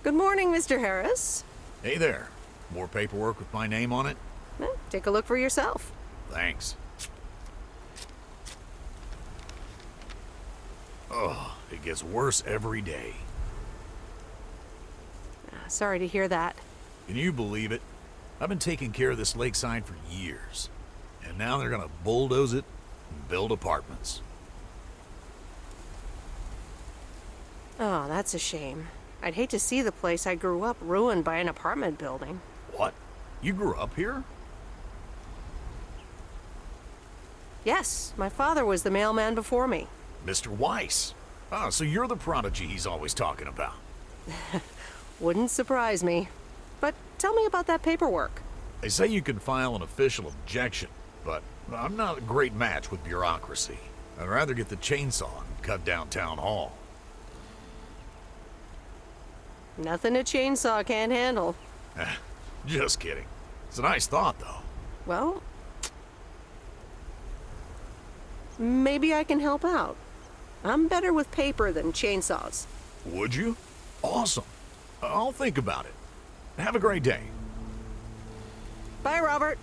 Good morning, Mr. Harris. Hey there. More paperwork with my name on it? Well, take a look for yourself. Thanks. Oh, it gets worse every day. Sorry to hear that. Can you believe it? I've been taking care of this lakeside for years. And now they're gonna bulldoze it and build apartments. Oh, that's a shame. I'd hate to see the place I grew up ruined by an apartment building. What? You grew up here? Yes, my father was the mailman before me. Mr. Weiss. Ah, so you're the prodigy he's always talking about. Wouldn't surprise me. But tell me about that paperwork. They say you can file an official objection, but I'm not a great match with bureaucracy. I'd rather get the chainsaw and cut down town hall. Nothing a chainsaw can't handle. Just kidding. It's a nice thought, though. Well, maybe I can help out. I'm better with paper than chainsaws. Would you? Awesome. I'll think about it. Have a great day. Bye, Robert.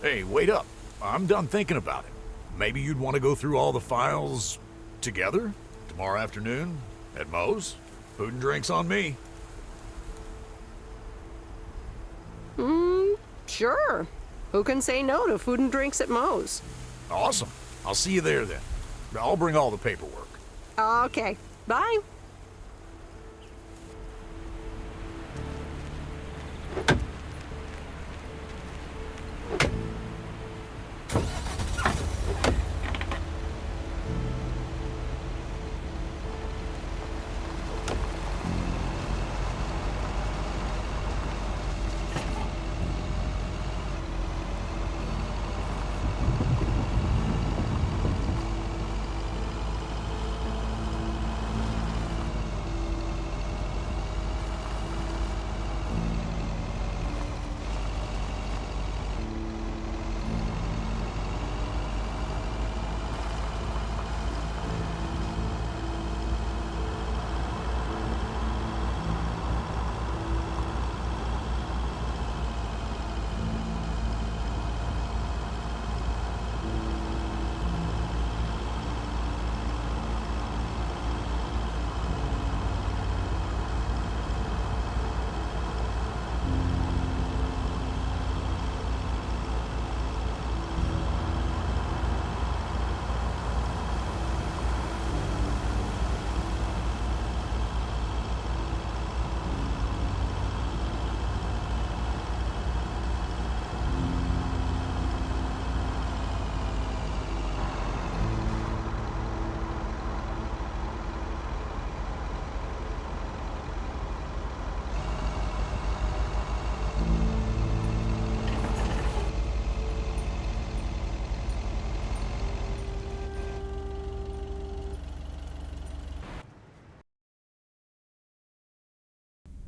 Hey, wait up. I'm done thinking about it. Maybe you'd want to go through all the files together tomorrow afternoon at Moe's? Food and drinks on me. Sure. Who can say no to food and drinks at Moe's? Awesome. I'll see you there then. I'll bring all the paperwork. Okay. Bye.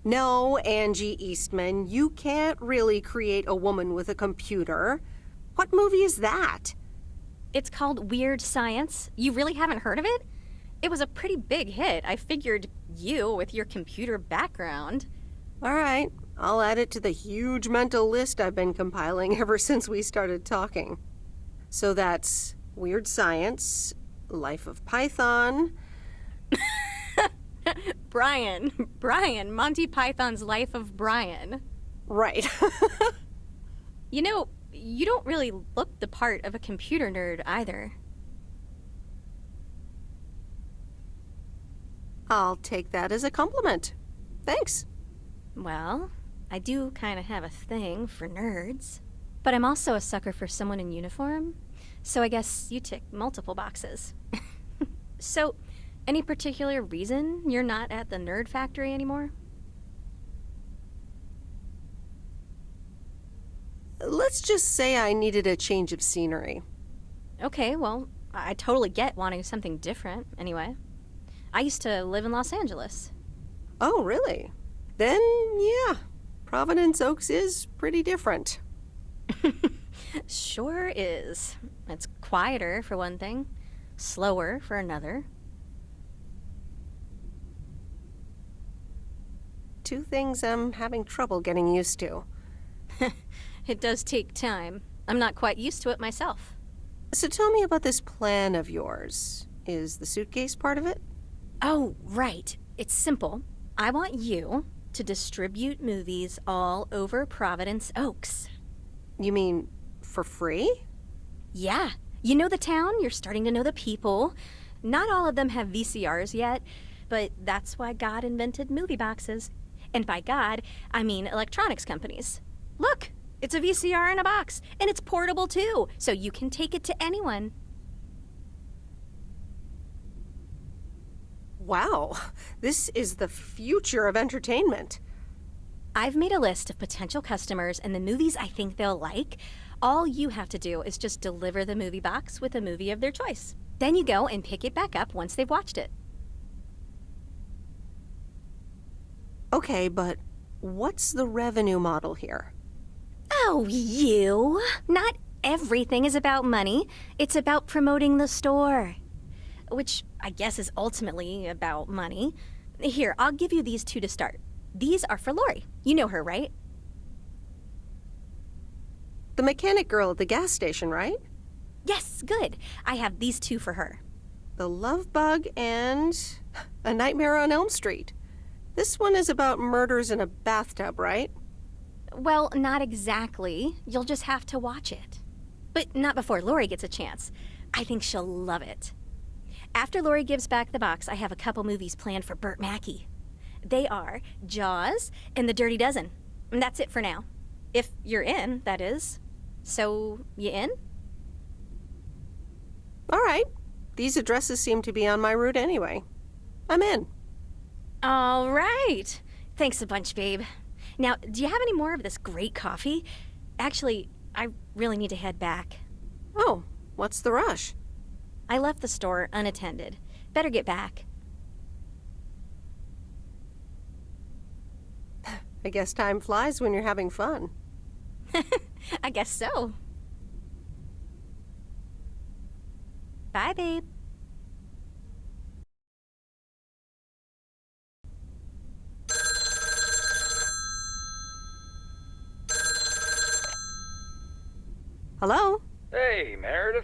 No, Angie Eastman, you can't really create a woman with a computer. What movie is that? It's called Weird Science. You really haven't heard of it? It was a pretty big hit. I figured you, with your computer background. All right, I'll add it to the huge mental list I've been compiling ever since we started talking. So that's Weird Science, Life of Python. Brian, Monty Python's Life of Brian. Right. You know, you don't really look the part of a computer nerd either. I'll take that as a compliment. Thanks. Well, I do kind of have a thing for nerds. But I'm also a sucker for someone in uniform, so I guess you tick multiple boxes. So, any particular reason you're not at the Nerd Factory anymore? Let's just say I needed a change of scenery. Okay, well, I totally get wanting something different, anyway. I used to live in Los Angeles. Oh, really? Then, yeah, Providence Oaks is pretty different. Sure is. It's quieter, for one thing. Slower, for another. Two things I'm having trouble getting used to. It does take time. I'm not quite used to it myself. So tell me about this plan of yours. Is the suitcase part of it? Oh, right. It's simple. I want you to distribute movies all over Providence Oaks. You mean for free? Yeah. You know the town, you're starting to know the people. Not all of them have VCRs yet, but that's why God invented movie boxes. And by God, I mean electronics companies. Look, it's a VCR in a box, and it's portable too, so you can take it to anyone. Wow, this is the future of entertainment. I've made a list of potential customers and the movies I think they'll like. All you have to do is just deliver the movie box with a movie of their choice. Then you go and pick it back up once they've watched it. Okay, but what's the revenue model here? Oh, you! Not everything is about money. It's about promoting the store. Which I guess is ultimately about money. Here, I'll give you these two to start. These are for Lori. You know her, right? The mechanic girl at the gas station, right? Yes, good. I have these two for her. The Love Bug and A Nightmare on Elm Street. This one is about murders in a bathtub, right? Well, not exactly. You'll just have to watch it. But not before Lori gets a chance. I think she'll love it. After Lori gives back the box, I have a couple movies planned for Burt Mackey. They are Jaws and The Dirty Dozen. And that's it for now. If you're in, that is. So, you in? All right. These addresses seem to be on my route anyway. I'm in. All right. Thanks a bunch, babe. Now, do you have any more of this great coffee? Actually, I really need to head back. Oh, what's the rush? I left the store unattended. Better get back. I guess time flies when you're having fun. I guess so. Bye, babe. Hello? Hey, Meredith.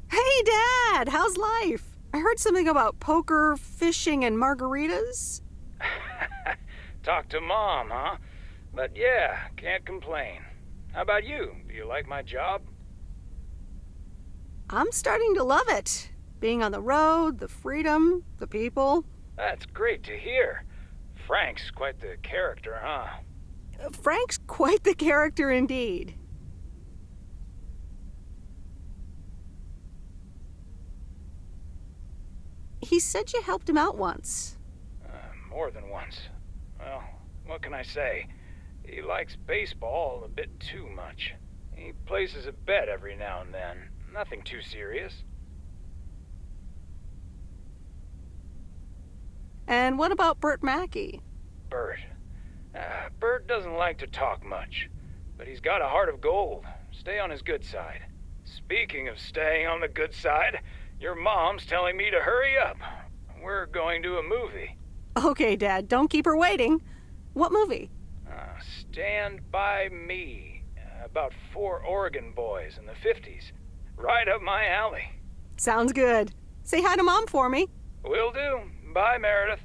Hey, Dad! How's life? I heard something about poker, fishing, and margaritas. Talk to Mom, huh? But yeah, can't complain. How about you? Do you like my job? I'm starting to love it. Being on the road, the freedom, the people. That's great to hear. Frank's quite the character, huh? Frank's quite the character indeed. He said you helped him out once. More than once. Well, what can I say? He likes baseball a bit too much. He places a bet every now and then. Nothing too serious. And what about Burt Mackey? Burt. Bert doesn't like to talk much, but he's got a heart of gold. Stay on his good side. Speaking of staying on the good side, your mom's telling me to hurry up. We're going to a movie. Okay, Dad, don't keep her waiting. What movie? Stand By Me. About 4 Oregon boys in the 50s. Right up my alley. Sounds good. Say hi to Mom for me. Will do. Bye, Meredith.